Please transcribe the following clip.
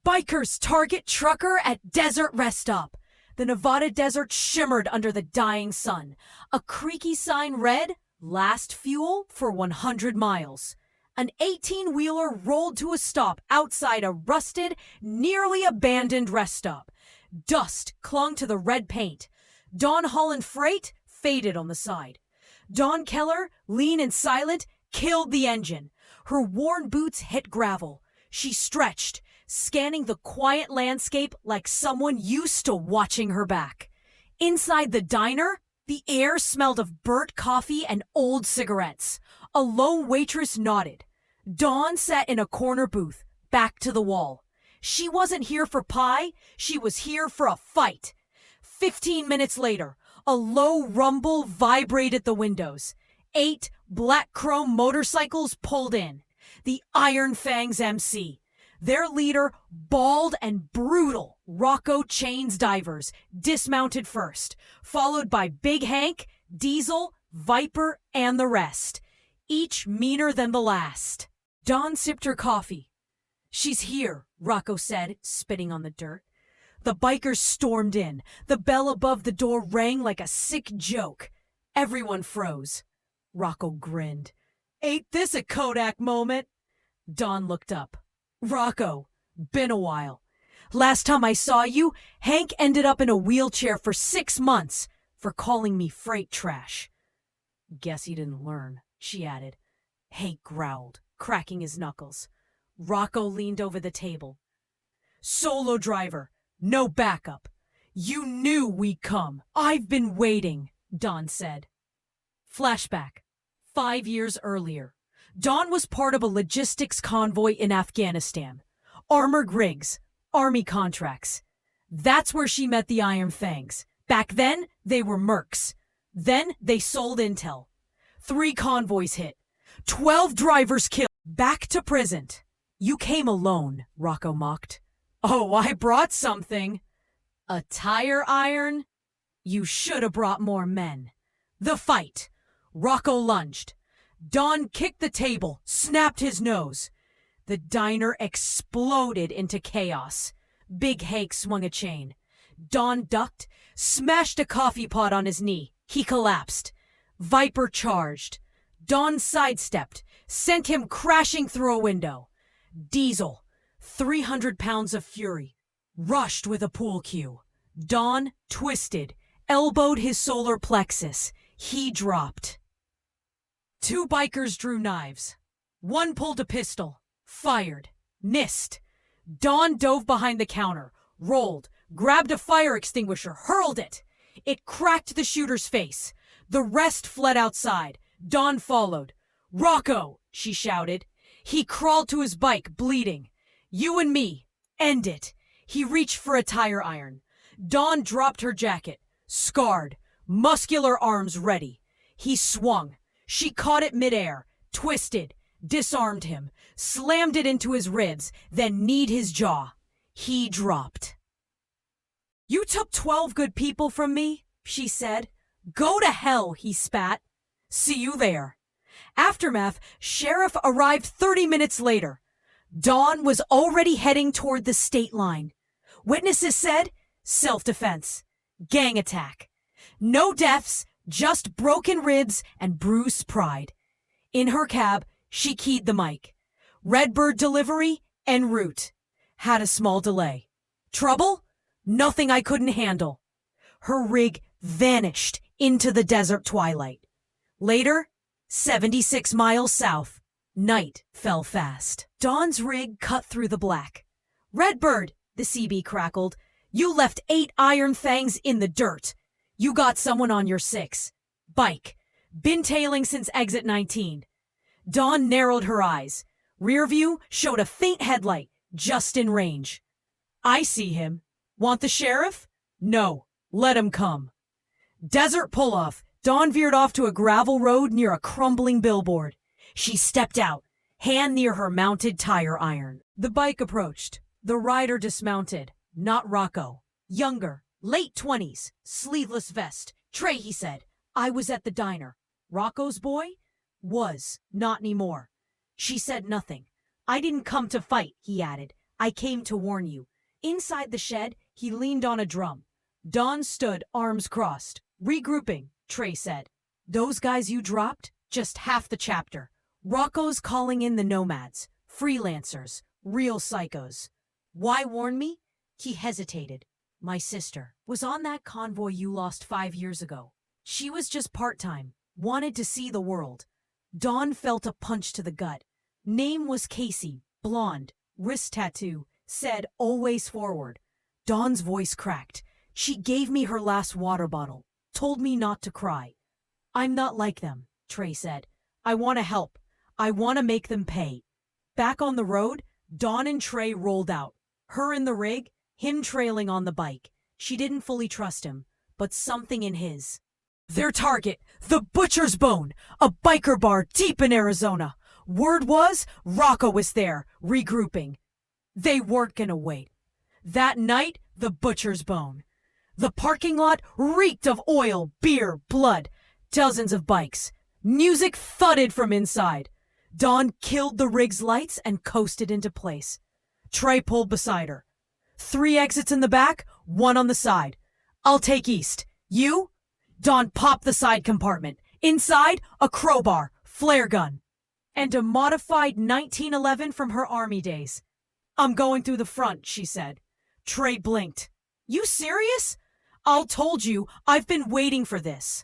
Bikers target trucker at desert rest stop. The Nevada desert shimmered under the dying sun. A creaky sign read, "Last fuel for 100 miles." An 18-wheeler rolled to a stop outside a rusted, nearly abandoned rest stop. Dust clung to the red paint. Dawn Holland Freight faded on the side. Dawn Keller, lean and silent, killed the engine. Her worn boots hit gravel. She stretched, scanning the quiet landscape like someone used to watching her back. Inside the diner, the air smelled of burnt coffee and old cigarettes. A lone waitress nodded. Dawn sat in a corner booth, back to the wall. She wasn't here for pie, she was here for a fight. 15 minutes later, a low rumble vibrated the windows. 8 black chrome motorcycles pulled in. The Iron Fangs MC. Their leader, bald and brutal Rocco Chains Divers, dismounted first, followed by Big Hank, Diesel, Viper, and the rest. Each meaner than the last. Dawn sipped her coffee. "She's here," Rocco said, spitting on the dirt. The bikers stormed in. The bell above the door rang like a sick joke. Everyone froze. Rocco grinned. "Ain't this a Kodak moment?" Dawn looked up. "Rocco, been a while. Last time I saw you, Hank ended up in a wheelchair for 6 months for calling me freight trash." "Guess he didn't learn," she added. Hank growled, cracking his knuckles. Rocco leaned over the table. "Solo driver, no backup. You knew we'd come. I've been waiting," Dawn said. Flashback. 5 years earlier. Dawn was part of a logistics convoy in Afghanistan. Armored rigs, army contracts. That's where she met the Iron Fangs. Back then, they were mercs. Then they sold intel. 3 convoys hit. 12 drivers killed. Back to present. "You came alone," Rocco mocked. "Oh, I brought something." "A tire iron?" "You should have brought more men." The fight. Rocco lunged. Dawn kicked the table, snapped his nose. The diner exploded into chaos. Big Hank swung a chain. Dawn ducked, smashed a coffee pot on his knee. He collapsed. Viper charged. Dawn sidestepped, sent him crashing through a window. Diesel, 300 pounds of fury, rushed with a pool cue. Dawn twisted, elbowed his solar plexus. He dropped. 2 bikers drew knives. One pulled a pistol, fired, missed. Dawn dove behind the counter, rolled, grabbed a fire extinguisher, hurled it. It cracked the shooter's face. The rest fled outside. Dawn followed. "Rocco!" she shouted. He crawled to his bike, bleeding. "You and me. End it." He reached for a tire iron. Dawn dropped her jacket, scarred, muscular arms ready. He swung. She caught it midair, twisted, disarmed him, slammed it into his ribs, then kneed his jaw. He dropped. "You took 12 good people from me," she said. "Go to hell," he spat. "See you there." Aftermath, sheriff arrived 30 minutes later. Dawn was already heading toward the state line. Witnesses said, self-defense, gang attack. No deaths, just broken ribs and bruised pride. In her cab, she keyed the mic. Redbird delivery en route. Had a small delay. Trouble? Nothing I couldn't handle. Her rig vanished into the desert twilight. Later, 76 miles south, night fell fast. Dawn's rig cut through the black. "Redbird," the CB crackled, "you left 8 Iron Fangs in the dirt. You got someone on your 6. Bike. Been tailing since exit 19. Dawn narrowed her eyes. Rear view showed a faint headlight, just in range. "I see him. Want the sheriff?" "No. Let him come." Desert pull-off. Dawn veered off to a gravel road near a crumbling billboard. She stepped out, hand near her mounted tire iron. The bike approached. The rider dismounted. Not Rocco. Younger, late 20s, sleeveless vest. "Trey," he said. "I was at the diner." "Rocco's boy?" "Was. Not anymore." She said nothing. "I didn't come to fight," he added. I came to warn you. Inside the shed, he leaned on a drum. Don stood, arms crossed. Regrouping, Trey said. Those guys you dropped? Just half the chapter. Rocco's calling in the nomads, freelancers, real psychos. Why warn me? He hesitated. My sister was on that convoy you lost 5 years ago. She was just part-time, wanted to see the world. Dawn felt a punch to the gut. Name was Casey, blonde, wrist tattoo, said always forward. Dawn's voice cracked. She gave me her last water bottle, told me not to cry. I'm not like them, Trey said. I want to help. I want to make them pay. Back on the road, Dawn and Trey rolled out. Her in the rig, him trailing on the bike. She didn't fully trust him, but something in his. Their target, the Butcher's Bone, a biker bar deep in Arizona. Word was, Rocco was there, regrouping. They weren't gonna wait. That night, the Butcher's Bone. The parking lot reeked of oil, beer, blood. Dozens of bikes. Music thudded from inside. Dawn killed the rig's lights and coasted into place. Trey pulled beside her. 3 exits in the back, 1 on the side. I'll take east. You? Dawn popped the side compartment. Inside, a crowbar, flare gun, and a modified 1911 from her army days. I'm going through the front, she said. Trey blinked. You serious? I told you, I've been waiting for this.